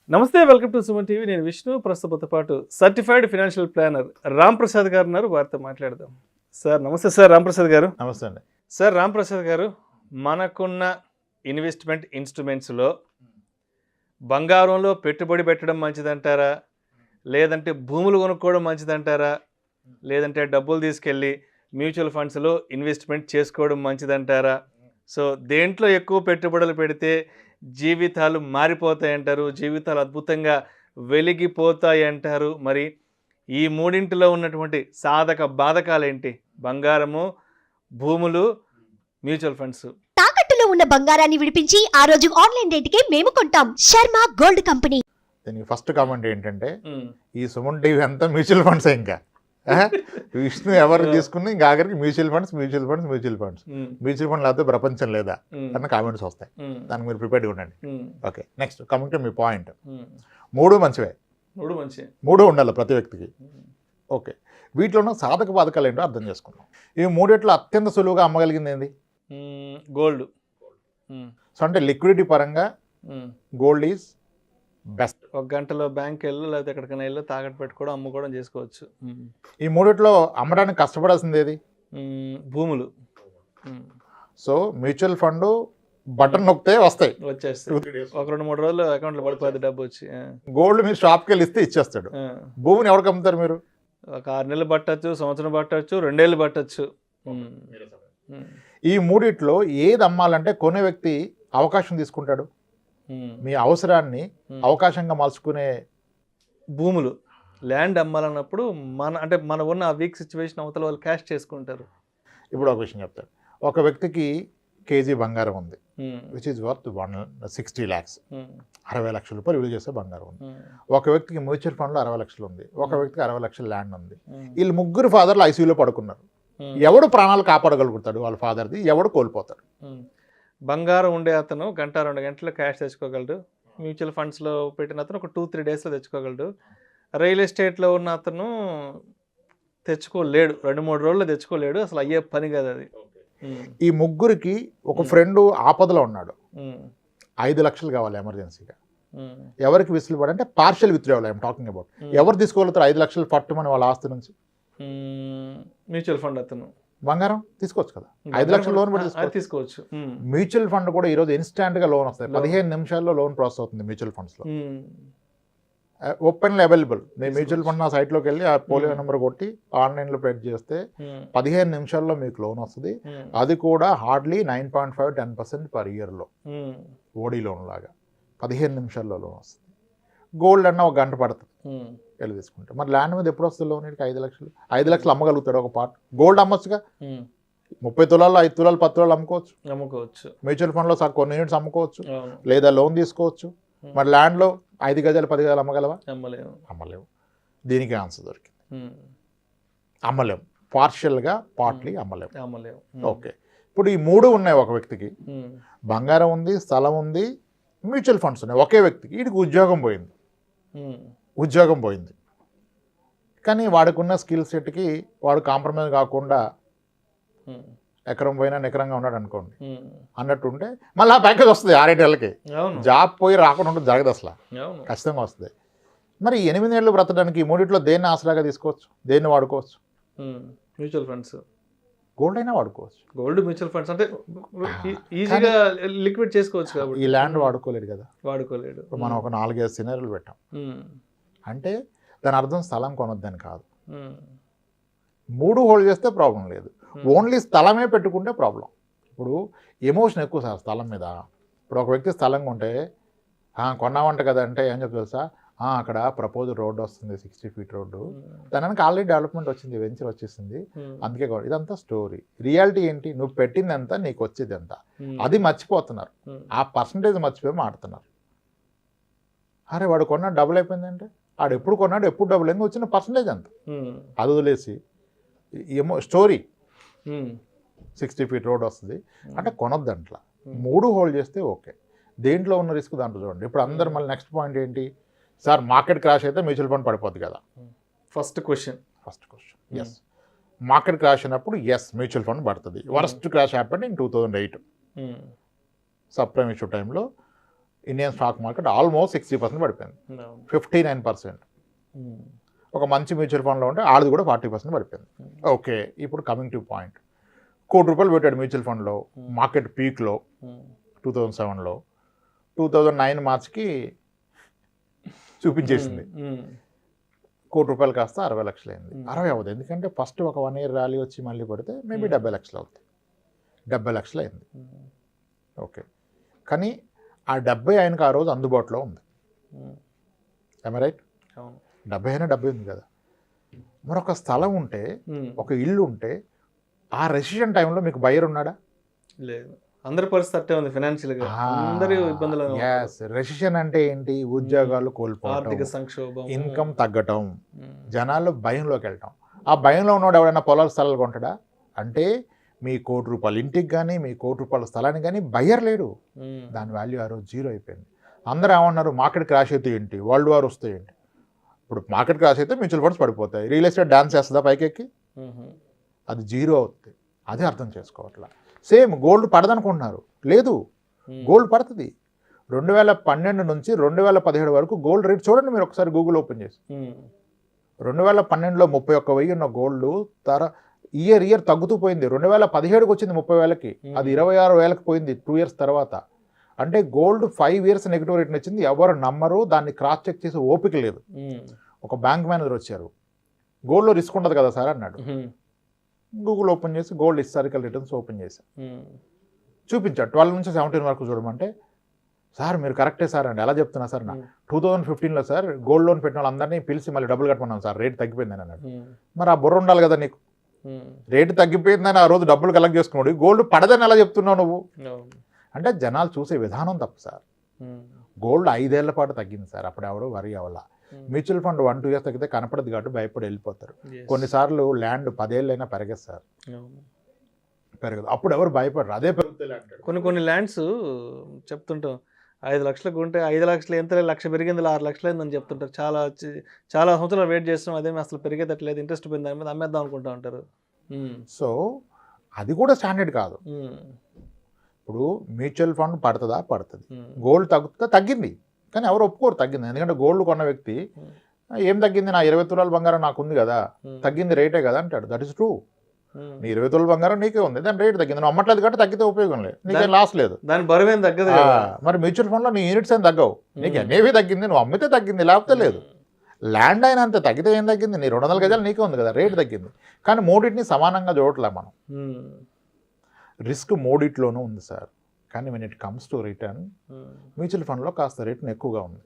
నమస్తే, welcome to Suman TV. నేను విష్ణు. ప్రస్తుతంతో పాటు certified financial planner Ram Prasad గారు ఉన్నారు. వారితో మాట్లాడదాం. సార్ నమస్తే. సార్ రామ్ ప్రసాద్ గారు. నమస్తే అండి. సార్ రామ్ ప్రసాద్ గారు, మనకున్న ఇన్వెస్ట్మెంట్ ఇన్స్ట్రుమెంట్స్లో బంగారంలో పెట్టుబడి పెట్టడం మంచిదంటారా, లేదంటే భూములు కొనుక్కోవడం మంచిదంటారా, లేదంటే డబ్బులు తీసుకెళ్ళి మ్యూచువల్ ఫండ్స్లో ఇన్వెస్ట్మెంట్ చేసుకోవడం మంచిదంటారా? సో దేంట్లో ఎక్కువ పెట్టుబడులు పెడితే జీవితాలు మారిపోతాయంటారు, జీవితాలు అద్భుతంగా వెలిగిపోతాయి అంటారు? మరి ఈ మూడింటిలో ఉన్నటువంటి సాధక బాధకాలేంటి? బంగారము, భూములు, మ్యూచువల్ ఫండ్స్. తాకట్టులో ఉన్న బంగారాన్ని విడిపించి ఆ రోజు ఆన్లైన్ రేటుకే మేము కొంటాం. Sharma gold company. దీనికి ఫస్ట్ కామెంట్ ఏంటంటే, ఈ సుమన్ టీవీ అంతా మ్యూచువల్ ఫండ్స్. ఇంకా విష్ణు ఎవరు తీసుకుని ఇంకా ఆఖరికి మ్యూచువల్ ఫండ్స్ మ్యూచువల్ ఫండ్ లేకపోతే ప్రపంచం లేదా అన్న కామెంట్స్ వస్తాయి. దానికి మీరు ప్రిపేర్డ్గా ఉండండి. Okay, next coming to me point. మూడు మంచివే, మూడు ఉండాలి ప్రతి వ్యక్తికి. ఓకే, వీటిలో ఉన్న సాధక బాధకాలు ఏంటో అర్థం చేసుకున్నాం. ఈ మూడిట్లో అత్యంత సులువుగా అమ్మగలిగింది ఏంది? గోల్డ్. సో అంటే లిక్విడిటీ పరంగా గోల్డ్ ఈజ్ బెస్ట్. ఒక గంటలో బ్యాంక్ వెళ్ళు, లేకపోతే ఎక్కడికైనా వెళ్ళు, తాకట్టు పెట్టుకోవడం, అమ్ముకోవడం చేసుకోవచ్చు. ఈ మూడిట్లో అమ్మడానికి కష్టపడాల్సింది ఏది? భూములు. సో మ్యూచువల్ ఫండ్ బటన్ నొక్కితే వస్తాయి, వచ్చేస్తాయి. ఒక 2-3 రోజులు అకౌంట్లో పడిపోతుంది డబ్బు వచ్చి. గోల్డ్ మీరు షాప్కి వెళ్ళి ఇస్తే ఇచ్చేస్తాడు. భూమిని ఎవరికి అమ్ముతారు మీరు? ఒక 6 నెలలు పట్టచ్చు, సంవత్సరం పట్టచ్చు, 2 ఏళ్ళు పట్టచ్చు. ఈ మూడిట్లో ఏది అమ్మాలంటే కొనే వ్యక్తి అవకాశం తీసుకుంటాడు. మీ అవసరాన్ని అవకాశంగా మలుచుకునే భూములు, ల్యాండ్ అమ్మాలన్నప్పుడు మన ఉన్న వీక్ సిచ్యువేషన్ అవతల వాళ్ళు క్యాష్ చేసుకుంటారు. ఇప్పుడు ఒక విషయం చెప్తాడు. ఒక వ్యక్తికి కేజీ బంగారం ఉంది, విచ్ ఈజ్ వర్త్ 160 lakhs, 60 లక్షల రూపాయలు విలువ చేసే బంగారం ఉంది. ఒక వ్యక్తికి మ్యూచువల్ ఫండ్లో 60 లక్షలు ఉంది, ఒక వ్యక్తికి 60 లక్షల ల్యాండ్ ఉంది. వీళ్ళు ముగ్గురు ఫాదర్లు ఐసీయూలో పడుకున్నారు. ఎవడు ప్రాణాలు కాపాడగలుగుతాడు? వాళ్ళ ఫాదర్ది. ఎవడు కోల్పోతాడు? బంగారం ఉండే అతను 1-2 గంటలు క్యాష్ తెచ్చుకోగలడు. మ్యూచువల్ ఫండ్స్లో పెట్టిన అతను ఒక 2-3 డేస్లో తెచ్చుకోగలడు. రియల్ ఎస్టేట్లో ఉన్న అతను తెచ్చుకోలేడు, 2-3 రోజుల్లో తెచ్చుకోలేడు. అసలు అయ్యే పని కాదు అది. ఈ ముగ్గురికి ఒక ఫ్రెండ్ ఆపదలో ఉన్నాడు, 5 లక్షలు కావాలి ఎమర్జెన్సీగా. ఎవరికి విసులుబడి అంటే partial withdrawal I'm talking about. ఎవరు తీసుకోగలుగుతారు 5 లక్షలు పట్టుమని వాళ్ళ ఆస్తి నుంచి? మ్యూచువల్ ఫండ్ అతను. బంగారం తీసుకోవచ్చు కదా, 5 లక్షల లోన్ కూడా తీసుకోవచ్చు. మ్యూచువల్ ఫండ్ కూడా ఈరోజు ఇన్స్టాంట్గా లోన్ వస్తాయి. 15 నిమిషాల్లో లోన్ ప్రాసెస్ అవుతుంది మ్యూచువల్ ఫండ్స్లో. Openly available. నేను మ్యూచువల్ ఫండ్ నా సైట్లోకి వెళ్ళి ఆ పోలియో నెంబర్ కొట్టి ఆన్లైన్లో పెడ్ చేస్తే 15 నిమిషాల్లో మీకు లోన్ వస్తుంది. అది కూడా హార్డ్లీ 9.5-10% పర్ ఇయర్లో, ఓడీ లోన్ లాగా 15 నిమిషాల్లో లోన్ వస్తుంది. గోల్డ్ అన్న 1 గంట పడుతుంది వెళ్ళి తీసుకుంటే. మరి ల్యాండ్ మీద ఎప్పుడు వస్తుంది లోన్? 5 లక్షలు. 5 లక్షలు అమ్మగలుగుతాడు ఒక పార్ట్. గోల్డ్ అమ్మొచ్చుగా, 30 తులాలు 5 తులాలు 10 తులాలు అమ్ముకోవచ్చు. మ్యూచువల్ ఫండ్లో కొన్ని యూనిట్స్ అమ్ముకోవచ్చు, లేదా లోన్ తీసుకోవచ్చు. మరి ల్యాండ్లో 5 గజాలు 10 గజాలు అమ్మగలవా? అమ్మలేవు. దీనికి ఆన్సర్ దొరికింది, అమ్మలేము. పార్షియల్గా, పార్ట్లీ అమ్మలేము. ఓకే, ఇప్పుడు ఈ మూడు ఉన్నాయి ఒక వ్యక్తికి. బంగారం ఉంది, స్థలం ఉంది, మ్యూచువల్ ఫండ్స్ ఉన్నాయి. ఒకే వ్యక్తికి. వీడికి ఉద్యోగం పోయింది. కానీ వాడికున్న స్కిల్ సెట్కి వాడు కాంప్రమైజ్ కాకుండా ఎకరం పోయినా నికరంగా ఉన్నాడు అనుకోండి అన్నట్టుంటే మళ్ళీ ఆ ప్యాకేజ్ వస్తుంది 6-7 ఏళ్ళకి. జాబ్ పోయి రాకుండా ఉంటుంది, జరగదు అసలు, ఖచ్చితంగా వస్తుంది. మరి 8 ఏళ్ళు బ్రతకడానికి ఈ మూడిట్లో దేన్ని ఆసరాగా తీసుకోవచ్చు, దేన్ని వాడుకోవచ్చు? Mutual funds. గోల్డ్ అయినా వాడుకోవచ్చు. గోల్డ్, మ్యూచువల్ ఫండ్స్ అంటే ఈజీగా లిక్విడ్ చేసుకోవచ్చు కాబట్టి. ఈ ల్యాండ్ వాడుకోలేడు కదా, వాడుకోలేడు. మనం ఒక 4-5 సినారీలు పెట్టాం అంటే దాని అర్థం స్థలం కొనొద్దని కాదు. 3 హోల్డ్ చేస్తే ప్రాబ్లం లేదు, ఓన్లీ స్థలమే పెట్టుకుంటే ప్రాబ్లం. ఇప్పుడు ఎమోషన్ ఎక్కువ సార్ స్థలం మీద. ఇప్పుడు ఒక వ్యక్తి స్థలం కొంటే కొన్నామంట కదా అంటే ఏం చెప్తా తెలుసా? అక్కడ ప్రపోజ్ రోడ్డు వస్తుంది, 60 feet రోడ్డు, దానికి ఆల్రెడీ డెవలప్మెంట్ వచ్చింది, వెంచర్ వచ్చేసింది, అందుకే ఇదంతా స్టోరీ. రియాలిటీ ఏంటి? నువ్వు పెట్టింది ఎంత, నీకు వచ్చేది ఎంత, అది మర్చిపోతున్నారు. ఆ పర్సంటేజ్ మర్చిపోయి మాడుతున్నారు. అరే వాడు కొన్నాడు డబుల్ అయిపోయిందంటే, వాడు ఎప్పుడు కొన్నాడు, ఎప్పుడు డబుల్ అయింది, వచ్చిన పర్సంటేజ్ ఎంత, అది వదిలేసి ఏమో స్టోరీ 60 feet రోడ్ వస్తుంది అంటే కొనొద్దు. అంట్లా 3 హోల్డ్ చేస్తే ఓకే. దేంట్లో ఉన్న రిస్క్ దాంట్లో చూడండి. ఇప్పుడు అందరు మళ్ళీ నెక్స్ట్ పాయింట్ ఏంటి సార్? మార్కెట్ క్రాష్ అయితే మ్యూచువల్ ఫండ్ పడిపోద్ది కదా. First question yes. Market crash అయినప్పుడు ఎస్ మ్యూచువల్ ఫండ్ పడుతుంది. Worst crash happened in 2008 sub prime issue టైంలో ఇండియన్ స్టాక్ మార్కెట్ ఆల్మోస్ట్ 60% పడిపోయింది, 59%. ఒక మంచి మ్యూచువల్ ఫండ్లో ఉంటే ఆడిది కూడా 40% పడిపోయింది. ఓకే, ఇప్పుడు కమింగ్ టు పాయింట్. ₹1,00,00,000 పెట్టాడు మ్యూచువల్ ఫండ్లో మార్కెట్ పీక్లో 2007లో. 2009 మార్చికి చూపించేసింది. ₹1,00,00,000 కాస్త 60 లక్షలు అయింది. 60 అవ్వదు, ఎందుకంటే ఫస్ట్ ఒక 1 year ర్యాలీ వచ్చి మళ్ళీ పడితే మేబీ 70 లక్షలు అవుతుంది. 70 లక్షలు అయింది. ఓకే, కానీ ఆ 70 ఆయనకు ఆ రోజు అందుబాటులో ఉంది. రైట్? 70 అయినా 70 ఉంది కదా. మరొక స్థలం ఉంటే, ఒక ఇల్లు ఉంటే, ఆ రెసిషన్ టైంలో మీకు బయర్ ఉన్నాడా? లేదు. అందరి పరిస్థితి అట్టే ఉంది ఫైనాన్షియల్గా, అందరూ ఇబ్బందులు. రెసిషన్ అంటే ఏంటి? ఉద్యోగాలు కోల్పోవడం, ఆర్థిక సంక్షోభం, ఇన్కమ్ తగ్గటం, జనాలు భయంలోకి వెళ్ళటం. ఆ భయంలో ఉన్నవాడు ఎవరైనా పొలాల స్థలాలు కొంటాడా? అంటే మీ ₹1,00,00,000 ఇంటికి కానీ, మీ ₹1,00,00,000 స్థలానికి కానీ బయ్యర్ లేడు. దాని వాల్యూ ఆ రోజు 0 అయిపోయింది. అందరూ ఏమన్నారు? మార్కెట్ క్రాష్ అయితే ఏంటి, వరల్డ్ వార్ వస్తే ఏంటి? ఇప్పుడు మార్కెట్ క్రాష్ అయితే మ్యూచువల్ ఫండ్స్ పడిపోతాయి, రియల్ ఎస్టేట్ డాన్స్ చేస్తుందా పైకెక్కి? అది 0 అవుతుంది. అదే అర్థం చేసుకోవట్లా. సేమ్ గోల్డ్ పడదనుకుంటున్నారు, లేదు, గోల్డ్ పడుతుంది. 2012 నుంచి 2017 వరకు గోల్డ్ రేట్ చూడండి మీరు ఒకసారి గూగుల్ ఓపెన్ చేసి. 2012లో 31,000 ఉన్న గోల్డ్ ఇయర్ తగ్గుతూ పోయింది. 2017కి వచ్చింది 30,000కి, అది 26,000కి పోయింది 2 years తర్వాత. అంటే గోల్డ్ 5 years నెగిటివ్ రేట్ని వచ్చింది. ఎవరు నమ్మరు, దాన్ని క్రాస్ చెక్ చేసే ఓపిక లేదు. ఒక బ్యాంక్ మేనేజర్ వచ్చారు, గోల్డ్లో రిస్క్ ఉండదు కదా సార్ అన్నాడు. గూగుల్ ఓపెన్ చేసి గోల్డ్ హిస్టారికల్ రిటర్న్స్ ఓపెన్ చేశాను, చూపించాడు 12 నుంచి 17 వరకు చూడమంటే, సార్ మీరు కరెక్టే సార్ అండి, ఎలా చెప్తున్నా సార్? 2015లో సార్ గోల్డ్ లోన్ పెట్టిన వాళ్ళందరినీ పిలిచి మళ్ళీ డబ్బులు కట్టమన్నాం సార్, రేట్ తగ్గిపోయిందని అన్నాడు. మరి ఆ బుర్ర ఉండాలి కదా నీకు, రేటు తగ్గిపోయిందని ఆ రోజు డబ్బులు కలెక్ట్ చేసుకున్నాడు, గోల్డ్ పడదని ఎలా చెప్తున్నావు నువ్వు? అంటే జనాలు చూసే విధానం తప్పు సార్. గోల్డ్ 5 ఏళ్ల పాటు తగ్గింది సార్, అప్పుడు ఎవడో వరి అవ్వాల. మ్యూచువల్ ఫండ్ 1-2 years తగ్గితే కనపడదు కాబట్టి భయపడి వెళ్ళిపోతారు. కొన్నిసార్లు ల్యాండ్ 10 ఏళ్ళైనా పెరగదు సార్, పెరగదు. అప్పుడు ఎవరు భయపడరు, అదే పెరుగుతుంది ల్యాండ్. కొన్ని ల్యాండ్స్ చెప్తుంటాం 5 లక్షలకు ఉంటే 5 లక్షలు ఎంత, 1,00,000 పెరిగింది 6 లక్షలు అయిందని చెప్తుంటారు. చాలా సంవత్సరాలు వెయిట్ చేస్తున్నాం, అదేమి అసలు పెరిగేటట్లేదు, ఇంట్రెస్ట్ పోయింది, దాని మీద అమ్మేద్దాం అనుకుంటా ఉంటారు. సో అది కూడా స్టాండర్డ్ కాదు. ఇప్పుడు మ్యూచువల్ ఫండ్ పడుతుందా? పడుతుంది. గోల్డ్ తగ్గుతుందా? తగ్గింది, కానీ ఎవరు ఒప్పుకోరు తగ్గింది. ఎందుకంటే గోల్డ్ కొన్న వ్యక్తి ఏం తగ్గింది, నా 20 తులాల బంగారం నాకు ఉంది కదా, తగ్గింది రేటే కదా అంటాడు. That is true. నీ 20 తులాల బంగారం నీకే ఉంది, దాని రేట్ తగ్గింది, నువ్వు అమ్మట్లేదు కాబట్టి తగ్గితే ఉపయోగం లేదు, నీకేం లాస్ లేదు, దాని బరువు ఏం తగ్గదు. మరి మ్యూచువల్ ఫండ్లో నీ యూనిట్స్ ఏం తగ్గవు, నీకు ఎన్ఏవి తగ్గింది, నువ్వు అమ్మితే తగ్గింది, లేకపోతే లేదు. ల్యాండ్ అయినా అంతే, తగ్గితే ఏం తగ్గింది, నీ 200 గజాలు నీకే ఉంది కదా, రేటు తగ్గింది. కానీ మూడింటిని సమానంగా చూడట్లే మనం. రిస్క్ మూడిట్లోనూ ఉంది సార్. కానీ when it comes to return, mutual ఫండ్లో కాస్త రేటును ఎక్కువగా ఉంది.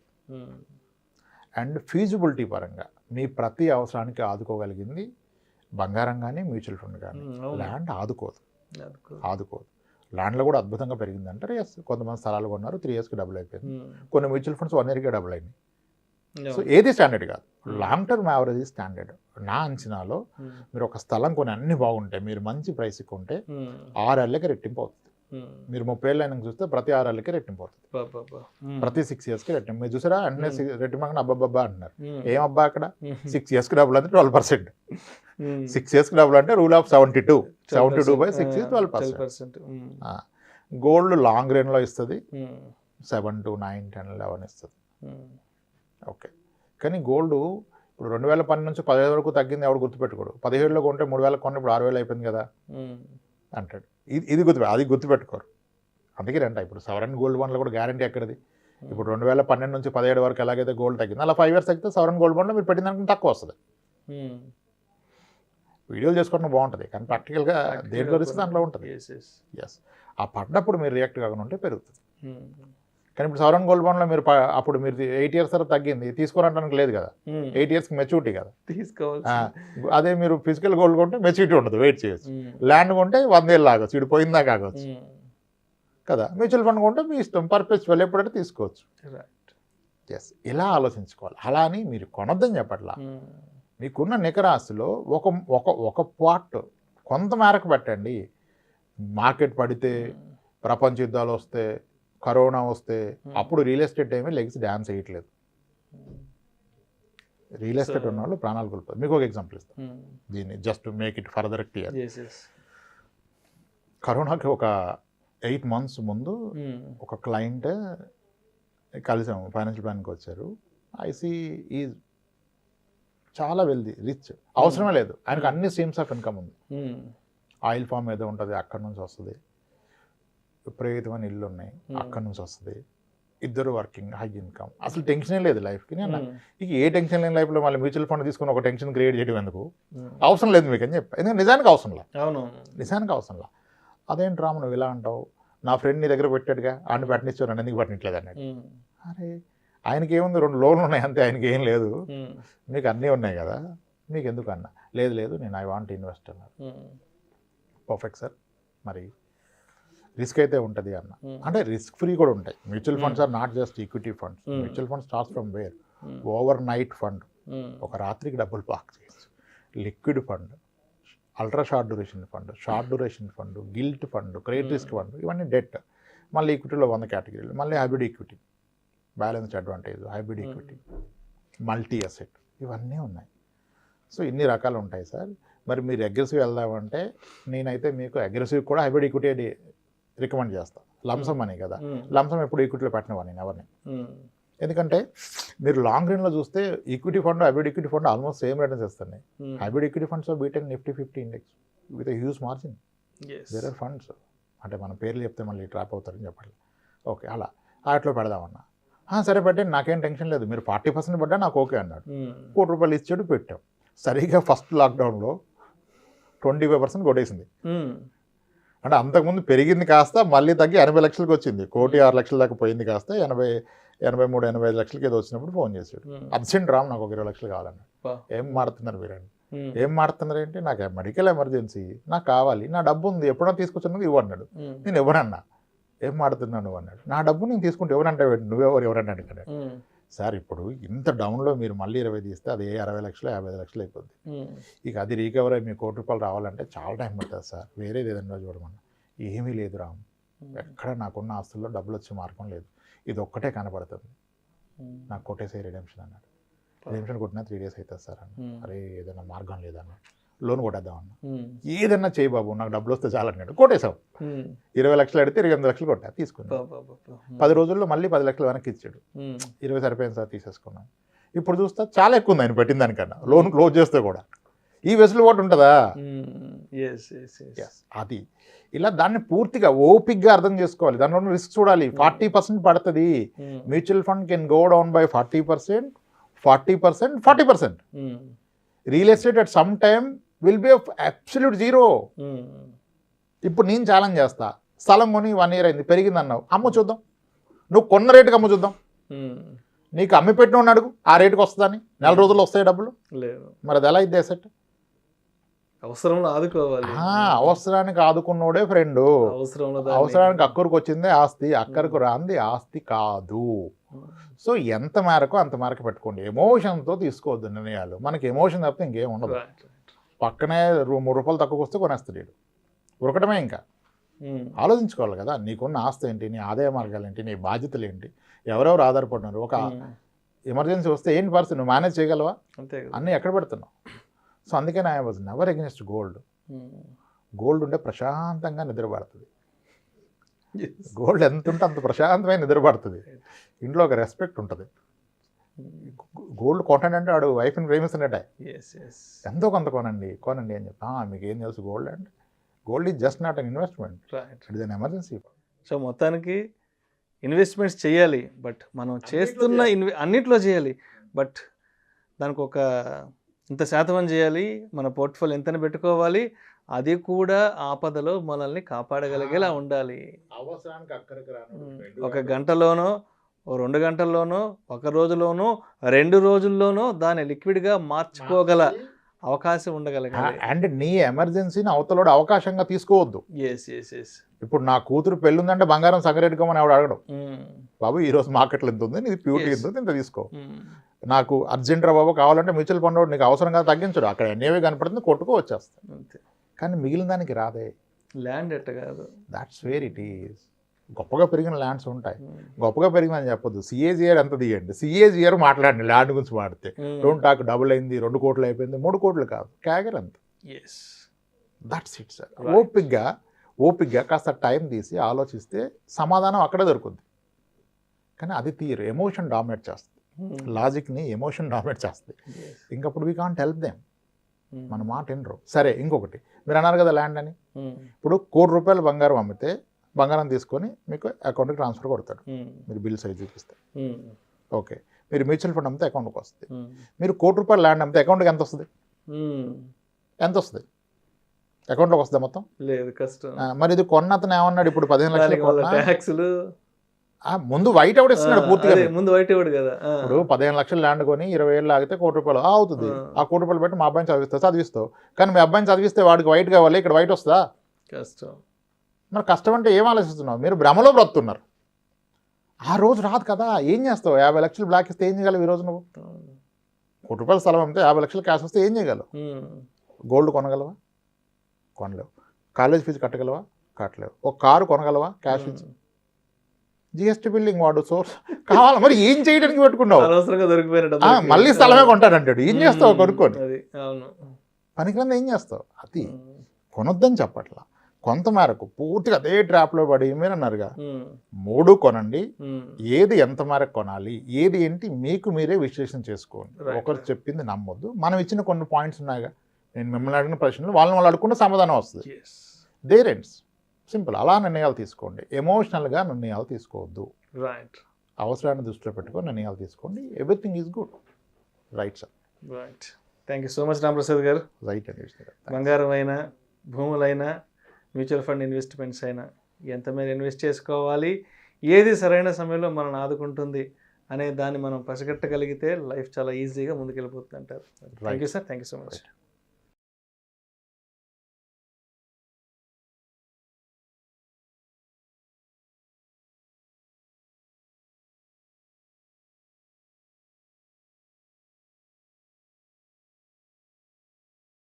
అండ్ ఫీజిబిలిటీ పరంగా మీ ప్రతి అవసరానికి ఆదుకోగలిగింది బంగారం కానీ మ్యూచువల్ ఫండ్ కానీ. ల్యాండ్ ఆదుకోదు. ల్యాండ్లో కూడా అద్భుతంగా పెరిగిందంటారు. ఎస్, కొంతమంది స్థలాలు కొన్నారు, 3 yearsకి డబుల్ అయిపోయింది. కొన్ని మ్యూచువల్ ఫండ్స్ 1 yearకే డబుల్ అయినాయి. సో ఏది స్టాండర్డ్ కాదు, లాంగ్ టర్మ్ యావరేజ్ స్టాండర్డ్. నా అంచనాలో మీరు ఒక స్థలం కొని అన్ని బాగుంటాయి, మీరు మంచి ప్రైస్కి కొంటే 6 ఏళ్ళకి రెట్టింపు అవుతుంది. మీరు 30 ఏళ్ళు అయినా చూస్తే ప్రతి 6 ఏళ్ళకి రెట్టింపు అవుతుంది, ప్రతి 6 yearsకి రెట్టింపు. మీరు చూసారా అంటే రెట్టింపు అబ్బాబ్బా అంటున్నారు, ఏం అబ్బా అక్కడ 6 yearsకి డబుల్ అంటే 12%. 6 yearsకి డబుల్ అంటే rule of 72/6 is 12%. Gold long రేంజ్లో ఇస్తుంది 7 to 9, 10, 11 ఇస్తుంది. ఓకే, కానీ గోల్డ్ ఇప్పుడు 2012 నుంచి 15 వరకు తగ్గింది, ఎవడు గుర్తుపెట్టుకోడు. 17లో కొంటే 3,000 కొంటే ఇప్పుడు 6,000 అయిపోయింది కదా అంటాడు. ఇది అది గుర్తుపెట్టుకోరు. అందుకే రంట ఇప్పుడు సవరన్ గోల్డ్ బాండ్లో కూడా గ్యారంటీ ఎక్కడిది? ఇప్పుడు 2012 నుంచి 17 వరకు ఎలాగైతే గోల్డ్ తగ్గింది, అలా 5 years తగ్గితే సవరన్ గోల్డ్ బాండ్లో మీరు పెట్టిన దానికి తక్కువ వస్తుంది. వీడియోలు చేసుకోవడం బాగుంటుంది, కానీ ప్రాక్టికల్గా దేంట్లో రిస్క్ దాంట్లో ఉంటుంది. ఎస్, ఆ పడ్డప్పుడు మీరు రియాక్ట్ కాకుండా ఉంటే పెరుగుతుంది. కానీ ఇప్పుడు సవరన్ గోల్డ్ బాండ్లో మీరు అప్పుడు మీరు 8 years తర్వాత తగ్గింది తీసుకోవడానికి లేదు కదా, 8 yearsకి మెచ్యూరిటీ కదా తీసుకోవాలి. అదే మీరు ఫిజికల్ గోల్డ్ కొంటే మెచ్యూరిటీ ఉండదు, వెయిట్ చేయొచ్చు. ల్యాండ్ కొంటే 100 ఏళ్ళు ఆగొచ్చు, ఇటు పోయిందా కాగొచ్చు కదా. మ్యూచువల్ ఫండ్ కొంటే మీ ఇష్టం, పర్పస్ఫుల్ ఎప్పుడంటే తీసుకోవచ్చు. ఎస్, ఇలా ఆలోచించుకోవాలి. అలా అని మీరు కొనొద్దని చెప్పట్లా. మీకున్న నికరాస్తులో ఒక పార్ట్ కొంత మేరకు పెట్టండి. మార్కెట్ పడితే, ప్రపంచ యుద్ధాలు వస్తే, కరోనా వస్తే, అప్పుడు రియల్ ఎస్టేట్ ఏమీ లెగ్స్ డ్యాన్స్ వేయట్లేదు. రియల్ ఎస్టేట్ ఉన్న వాళ్ళు ప్రాణాలు కోల్పోతారు. మీకు ఒక ఎగ్జాంపుల్ ఇస్తాను దీన్ని, just to make it further clear. కరోనాకి ఒక 8 months ముందు ఒక క్లయింట్ కలిసాము, ఫైనాన్షియల్ ప్లానింగ్కి వచ్చారు. ఐసీ ఈజ్ చాలా వెల్దీ, రిచ్, అవసరమే లేదు ఆయనకు, అన్ని స్ట్రీమ్స్ ఆఫ్ ఇన్కమ్ ఉంది. ఆయిల్ ఫామ్ ఏదో ఉంటుంది అక్కడి నుంచి వస్తుంది, విపరీతమైన ఇల్లు ఉన్నాయి అక్కడి నుంచి వస్తుంది, ఇద్దరు వర్కింగ్, హై ఇన్కమ్, అసలు టెన్షనే లేదు లైఫ్కి. నేను ఇక ఏ టెన్షన్ లేని లైఫ్లో మళ్ళీ మ్యూచువల్ ఫండ్ తీసుకుని ఒక టెన్షన్ క్రియేట్ చేయడం ఎందుకు, అవసరం లేదు మీకు అని చెప్పి. ఎందుకంటే నిజానికి అవసరం లేదు, నిజానికి అవసరం లేదు. అదేంటి రాము నువ్వు ఇలా అంటావు, నా ఫ్రెండ్ నీ దగ్గర పెట్టాడుగా ఆయన పెట్టనిచ్చావు, నన్ను ఎందుకు పెట్టట్లేదు అన్నాడు. అరే ఆయనకి ఏముంది, 2 లోన్లు ఉన్నాయి అంతే, ఆయనకి ఏం లేదు, మీకు అన్నీ ఉన్నాయి కదా, మీకు ఎందుకు అన్నా. లేదు నేను ఐ వాంట్ ఇన్వెస్ట్ అన్నారు. పర్ఫెక్ట్ సార్, మరి రిస్క్ అయితే ఉంటుంది అన్న. అంటే రిస్క్ ఫ్రీ కూడా ఉంటాయి. Mutual funds are not just equity funds. Mutual fund starts from where, over night fund, ఒక రాత్రికి డబ్బులు పార్క్ చేయొచ్చు, liquid fund, ultra short duration fund, short duration fund, gilt fund, credit risk fund, ఇవన్నీ debt. మళ్ళీ ఈక్విటీలో 100 కేటగిరీలు, మళ్ళీ hybrid equity, balanced advantage, hybrid equity, multi asset, ఇవన్నీ ఉన్నాయి. సో ఇన్ని రకాలు ఉంటాయి సార్. మరి మీరు అగ్రెసివ్ వెళ్దామంటే నేనైతే మీకు అగ్రెసివ్ కూడా హైబ్రిడ్ ఈక్విటీ రికమెండ్ చేస్తాను. లంసం అని కదా, లంసం ఎప్పుడు ఈక్విటీలో పెట్టినవా నేను ఎవరిని. ఎందుకంటే మీరు లాంగ్ రన్లో చూస్తే equity fund, hybrid equity fund almost same returns ఇస్తున్నాయి. Hybrid equity funds beaten Nifty 50 index with huge margin. Where are funds అంటే మన పేర్లు చెప్తే మళ్ళీ ట్రాప్ అవుతారని చెప్పాలి. ఓకే, అలా వాటిలో పెడదామన్నా. సరే పెట్టండి, నాకేం టెన్షన్ లేదు, మీరు 40% పడ్డా నాకు ఓకే అన్నాడు. ₹1 ఇచ్చాడు, పెట్టాం. సరిగ్గా ఫస్ట్ లాక్డౌన్లో 25% కొట్టేసింది. అంటే అంతకుముందు పెరిగింది కాస్త మళ్ళీ తగ్గి 80 లక్షలకు వచ్చింది. 1,06,00,000 దాకా పోయింది కాస్త 83-85 లక్షలకి ఏదో వచ్చినప్పుడు ఫోన్ చేశాడు. అర్జెంట్ రామ్, నాకు ఒక 20 లక్షలు కావాలన్నాడు. ఏం మాడుతున్నారు మీరండి, ఏం మాడుతున్నారు ఏంటి, నాకు మెడికల్ ఎమర్జెన్సీ, నాకు కావాలి, నా డబ్బు ఉంది, ఎప్పుడో తీసుకొచ్చినది ఇవ్వన్నాడు. నేను ఎవరన్నా, ఏం మాడుతున్నాను నువ్వు అన్నాడు. నా డబ్బు నేను తీసుకుంటే ఎవరంటే ఎవరన్నా అడిగాడు. సార్ ఇప్పుడు ఇంత డౌన్లో మీరు మళ్ళీ 20 తీస్తే అది 60 లక్షలు 55 లక్షలు అయిపోద్ది. ఇక అది రీకవర్ అయ్యి మీ ₹1 రావాలంటే చాలా టైం పడుతుంది సార్, వేరేది ఏదన్నా చూడమన్నా. ఏమీ లేదు రామ్, ఎక్కడ నాకున్న ఆస్తుల్లో డబ్బులు వచ్చే మార్గం లేదు, ఇది ఒక్కటే కనపడుతుంది, నాకు కొట్టేసే రిడెంప్షన్ అన్నాడు. రిడెంప్షన్ కొట్టినా 3 days అవుతుంది సార్ అన్న. అరే ఏదైనా మార్గం లేదన్నాడు. లోన్ కొట్టేద్దామన్నా. ఏదన్నా చేయి బాబు, నాకు డబ్బులు వస్తే చాలన్నాడు. కొట్టేశావు. 20 లక్షలు అడిగితే 28 లక్షలు కొట్టా, తీసుకున్నాను. 10 రోజుల్లో మళ్ళీ 10 లక్షలు వెనక్కి ఇచ్చాడు. 20 సరిపోయింది సార్, తీసేసుకున్నాను. ఇప్పుడు చూస్తే చాలా ఎక్కువ ఉంది ఆయన పెట్టిన దానికన్నా, లోన్ క్లోజ్ చేస్తే కూడా. ఈ వెసులుబాటు ఉంటుందా? అది ఇలా దాన్ని పూర్తిగా ఓపిక్గా అర్థం చేసుకోవాలి. దానిలో రిస్క్ చూడాలి. 40% పడుతుంది. Mutual fund can go down by 40%, 40%. Real estate at some time will be absolute zero. ఇప్పుడు నేను ఛాలెంజ్ చేస్తా, స్థలం కొని 1 year అయింది, పెరిగింది అన్నావు, అమ్మ చూద్దాం, నువ్వు కొన్న రేటుకి అమ్మ చూద్దాం. నీకు అమ్మి పెట్టిన అడుగు, ఆ రేటుకి వస్తుందని, 4 రోజుల్లో వస్తాయి డబ్బులు. మరి అది ఎలా ఇది అసెట్? అవసరంలో ఆదుకోవాలి. అవసరానికి ఆదుకున్నోడే ఫ్రెండు. అవసరానికి అక్కడికి వచ్చిందే ఆస్తి, అక్కడికి రాంది ఆస్తి కాదు. సో ఎంత మేరకు అంత మేరకు పెట్టుకోండి. ఎమోషన్తో తీసుకోవద్దు నిర్ణయాలు. మనకి ఎమోషన్ తప్పితే ఇంకేం ఉండదు. పక్కనే ₹3 తక్కువకి వస్తే కొనేస్తాడు, ఉరకటమే. ఇంకా ఆలోచించుకోవాలి కదా, నీకున్న ఆస్తి ఏంటి, నీ ఆదాయ మార్గాలు ఏంటి, నీ బాధ్యతలు ఏంటి, ఎవరెవరు ఆధారపడినారు. ఒక ఎమర్జెన్సీ వస్తే ఏంటి పరిస్థితి, నువ్వు మేనేజ్ చేయగలవా, అన్నీ ఎక్కడ పెడుతున్నావు. సో అందుకని I was never against gold. Gold ఉంటే ప్రశాంతంగా నిద్రపడుతుంది. గోల్డ్ ఎంత ఉంటే అంత ప్రశాంతమైన నిద్రపడుతుంది. ఇంట్లో ఒక రెస్పెక్ట్ ఉంటుంది. గోల్డ్ కొనండి, వాడు వైఫ్ని ప్రేమిస్తున్నట్టే, ఎంతో కొంత కొనండి అని చెప్పి. మీకు ఏం తెలుసు గోల్డ్ అంటే, gold is just not an investment, it is an emergency. So మొత్తానికి ఇన్వెస్ట్మెంట్స్ చేయాలి, బట్ మనం చేస్తున్న అన్నిట్లో చేయాలి, బట్ దానికి ఒక ఇంత శాతం చేయాలి, మన పోర్ట్ఫోలియో ఎంతని పెట్టుకోవాలి, అది కూడా ఆపదలో మనల్ని కాపాడగలిగేలా ఉండాలి. అవసరానికి అక్కడికి రాను, 1 గంటలోనో 2 గంటల్లోనో 1 రోజులోనో 2 రోజుల్లోనో దాన్ని లిక్విడ్గా మార్చుకోగల అవకాశం ఉండగలగాలి. అండ్ నీ ఎమర్జెన్సీని అవతలోడు అవకాశంగా తీసుకోవద్దు. ఇప్పుడు నా కూతురు పెళ్ళుందంటే బంగారం సంగరెట్టుకోమని ఆవిడ అడగడం. బాబు ఈరోజు మార్కెట్లో ఎంత ఉంది, నీది ప్యూరిటీ ఎంత ఉంది, ఇంత తీసుకో. నాకు అర్జెంట్ రా బాబు కావాలంటే మ్యూచువల్ ఫండ్ నీకు అవసరంగా తగ్గించడు, అక్కడ ఎన్ఏవి కనపడుతుంది, కొట్టుకో వచ్చేస్తాను. కానీ మిగిలిన దానికి రాదే. ల్యాండ్ ఎట్ట కాదు, దాట్స్ వేర్ ఇట్ ఈస్. గొప్పగా పెరిగిన ల్యాండ్స్ ఉంటాయి, గొప్పగా పెరిగిందని చెప్పొద్దు. CAGR ఎంత తీయండి, CAGR మాట్లాడండి, ల్యాండ్ గురించి మాడితే. డోంట్ టాక్ డబుల్ అయింది, 2 కోట్లు అయిపోయింది, 3 కోట్లు కాదు, CAGR అంత. That's it sir. ఓపిక్గా కాస్త టైం తీసి ఆలోచిస్తే సమాధానం అక్కడే దొరుకుద్ది. కానీ అది తీరు, ఎమోషన్ డామినేట్ చేస్తుంది, లాజిక్ని ఎమోషన్ డామినేట్ చేస్తుంది. ఇంకప్పుడు వీ కాంట్ హెల్ప్ దెమ్, మన మాట వినరు. సరే ఇంకొకటి మీరు అన్నారు కదా ల్యాండ్ అని, ఇప్పుడు ₹1,00,00,000 బంగారం అమ్మితే బంగారం తీసుకొని మీకు అకౌంట్కి ట్రాన్స్ఫర్ కొడతాడు, మీరు బిల్ సైజ్ చూపిస్తే. ఓకే, మీరు మ్యూచువల్ ఫండ్ అమ్మితే అకౌంట్కి వస్తుంది. మీరు ₹1,00,00,000 ల్యాండ్ అమ్మితే అకౌంట్కి ఎంత వస్తుంది? ఎంత వస్తుంది? అకౌంట్లోకి వస్తుందా మొత్తం? లేదు, కష్టం. మరి ఇది కొన్న అతను ఏమన్నాడు, ఇప్పుడు 15 లక్షలు ట్యాక్సులు ముందు వైట్ అవుట్ ఇస్తున్నాడు పూర్తిగా. ముందు వైట్ అవుట్ కదా. ఇప్పుడు 15 లక్షలు ల్యాండ్ కొని 20 ఏళ్ళు ఆగితే ₹1,00,00,000 అవుతుంది. ఆ ₹1,00,00,000 పెట్టి మా అబ్బాయిని చదివిస్తావు. కానీ మీ అబ్బాయిని చదివిస్తే వాడికి వైట్ కావాలి, ఇక్కడ వైట్ వస్తుందా? కష్టం. మరి కష్టం అంటే ఏం ఆలోచిస్తున్నావు? మీరు భ్రమలో బ్రతున్నారు. ఆ రోజు రాదు కదా, ఏం చేస్తావు? 50 లక్షలు బ్లాక్ ఇస్తే ఏం చేయగలవు? ఈ రోజు నువ్వు ₹1,00,00,000 స్థలం అమ్మితే 50 లక్షలు క్యాష్ వస్తే ఏం చేయగలవు? గోల్డ్ కొనగలవా? కొనలేవు. కాలేజ్ ఫీజు కట్టగలవా? కట్టలేవు. ఒక కారు కొనగలవా క్యాష్ ఇచ్చి? జిఎస్టీ బిల్డింగ్ వాడు సోర్స్ కావాలి, మరి ఏం చేయడానికి పెట్టుకున్నావు? అనవసరంగా దొరికిపోయినట్టు మళ్ళీ స్థలమే కొంటానంటాడు. ఏం చేస్తావు కొనుక్కొని? అవును, పనికిరంది ఏం చేస్తావు? అది కొనొద్దని చెప్పట్లా, కొంత మేరకు పూర్తిగా అదే ట్రాప్లో పడి మీరు అన్నారుగా 3 కొనండి, ఏది ఎంత మేరకు కొనాలి, ఏది ఏంటి మీకు మీరే విశ్లేషణ చేసుకోండి. ఒకరు చెప్పింది నమ్మొద్దు. మనం ఇచ్చిన కొన్ని పాయింట్స్ ఉన్నాయిగా, నేను మిమ్మల్ని అడిగిన ప్రశ్నలు వాళ్ళు అడుగుకుంటే సమాధానం వస్తుంది. There ends, simple. అలా నిర్ణయాలు తీసుకోండి, ఎమోషనల్గా నిర్ణయాలు తీసుకోవద్దు. రైట్. అవసరాన్ని దృష్టిలో పెట్టుకొని నిర్ణయాలు తీసుకోండి. Everything is good. Right sir. Right. Thank you so much Ramprasad గారు. రైట్ అండి. బంగారం అయినా, భూములైనా, మ్యూచువల్ ఫండ్ ఇన్వెస్ట్మెంట్స్ అయినా ఎంత మేర ఇన్వెస్ట్ చేసుకోవాలి, ఏది సరైన సమయంలో మనల్ని ఆదుకుంటుంది అనే దాన్ని మనం పసిగట్టగలిగితే లైఫ్ చాలా ఈజీగా ముందుకెళ్ళిపోతుంది అంటారు. Thank you sir. Thank you so much.